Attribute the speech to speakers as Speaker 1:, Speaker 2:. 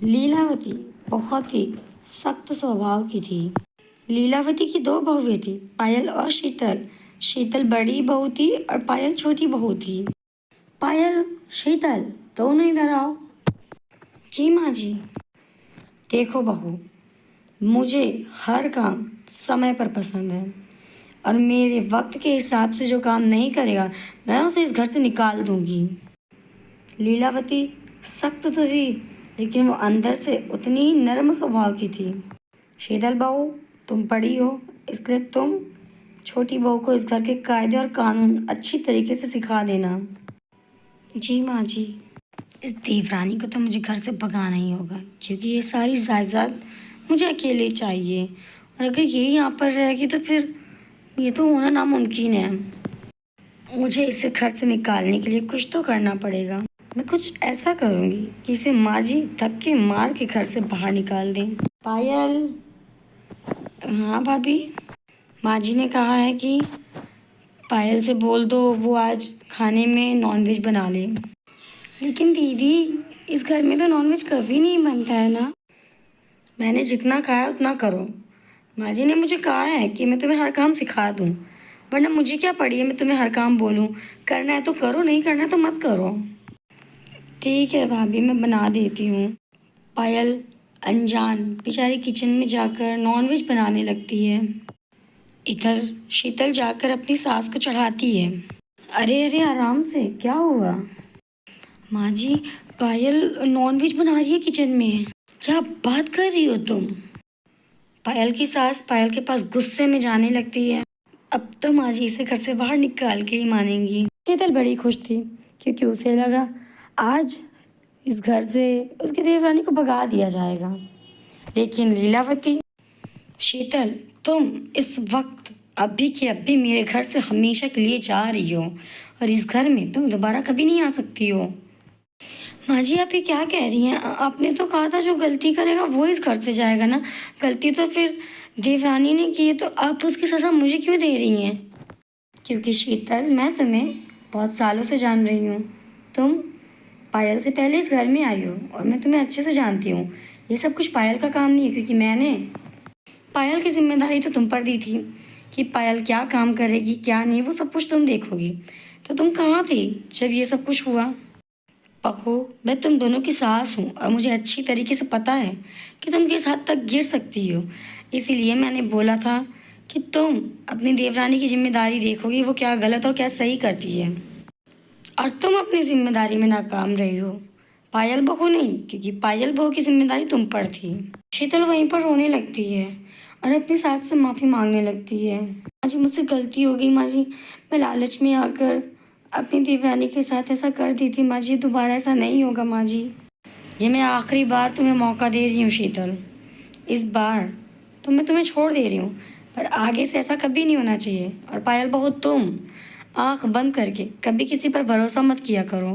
Speaker 1: लीलावती बहुत ही सख्त स्वभाव की थी। लीलावती की दो बहुएं थी, पायल और शीतल। शीतल बड़ी बहू थी और पायल छोटी बहू थी। पायल, शीतल, दोनों इधर आओ। जी माँ जी। देखो बहू, मुझे हर काम समय पर पसंद है और मेरे वक्त के हिसाब से जो काम नहीं करेगा मैं उसे इस घर से निकाल दूंगी। लीलावती सख्त तो थी लेकिन वो अंदर से उतनी ही नर्म स्वभाव की थी। शीतल बहू, तुम बड़ी हो इसलिए तुम छोटी बहू को इस घर के कायदे और कानून अच्छी तरीके से सिखा देना। जी माँ जी। इस देवरानी को तो मुझे घर से भगाना ही होगा क्योंकि ये सारी जायदाद मुझे अकेले चाहिए और अगर ये यहाँ पर रहेगी तो फिर ये तो होना नामुमकिन है। मुझे इसे घर से निकालने के लिए कुछ तो करना पड़ेगा। मैं कुछ ऐसा करूँगी कि इसे माँ जी धक्के मार के घर से बाहर निकाल दें। पायल। हाँ भाभी। माँ जी ने कहा है कि पायल से बोल दो वो आज खाने में नॉनवेज बना ले। लेकिन दीदी, इस घर में तो नॉनवेज कभी नहीं बनता है ना। मैंने जितना कहा उतना करो। माँ जी ने मुझे कहा है कि मैं तुम्हें हर काम सिखा दूँ, वरना मुझे क्या पड़ी है मैं तुम्हें हर काम बोलूँ। करना है तो करो, नहीं करना है तो मत करो। ठीक है भाभी, मैं बना देती हूँ। पायल अनजान बेचारी किचन में जाकर नॉनवेज बनाने लगती है। इधर शीतल जाकर अपनी सास को चढ़ाती है। अरे अरे आराम से, क्या हुआ? माँ जी, पायल नॉनवेज बना रही है किचन में। क्या बात कर रही हो तुम? पायल की सास पायल के पास गुस्से में जाने लगती है। अब तो माँ जी इसे घर से बाहर निकाल के ही मानेंगी। शीतल बड़ी खुश थी क्योंकि उसे लगा आज इस घर से उसकी देवरानी को भगा दिया जाएगा। लेकिन लीलावती, शीतल, तुम इस वक्त अभी की अभी मेरे घर से हमेशा के लिए जा रही हो और इस घर में तुम दोबारा कभी नहीं आ सकती हो। माँ जी, आप ये क्या कह रही हैं? आपने तो कहा था जो गलती करेगा वो इस घर से जाएगा ना। गलती तो फिर देवरानी ने की है, तो आप उसकी सज़ा मुझे क्यों दे रही हैं? क्योंकि शीतल, मैं तुम्हें बहुत सालों से जान रही हूँ। तुम पायल से पहले इस घर में आई हो और मैं तुम्हें अच्छे से जानती हूँ। ये सब कुछ पायल का काम नहीं है क्योंकि मैंने पायल की जिम्मेदारी तो तुम पर दी थी कि पायल क्या काम करेगी क्या नहीं, वो सब कुछ तुम देखोगी। तो तुम कहाँ थी जब ये सब कुछ हुआ? बहू, मैं तुम दोनों की सास हूँ और मुझे अच्छी तरीके से पता है कि तुम किस हद तक गिर सकती हो। इसीलिए मैंने बोला था कि तुम अपनी देवरानी की जिम्मेदारी देखोगी, वो क्या गलत और क्या सही करती है। और तुम अपनी जिम्मेदारी में नाकाम रही हो। पायल बहू नहीं, क्योंकि पायल बहू की जिम्मेदारी तुम पर थी। शीतल वहीं पर रोने लगती है और अपनी सास से माफ़ी मांगने लगती है। माँ जी, मुझसे गलती हो गई माँ जी, मैं लालच में आकर अपनी देवरानी के साथ ऐसा कर दी थी। माँ जी, दोबारा ऐसा नहीं होगा माँ जी। ये मैं आखिरी बार तुम्हें मौका दे रही हूँ शीतल। इस बार तो मैं तुम्हें छोड़ दे रही हूँ, पर आगे से ऐसा कभी नहीं होना चाहिए। और पायल बहू, तुम आँख बंद करके कभी किसी पर भरोसा मत किया करो।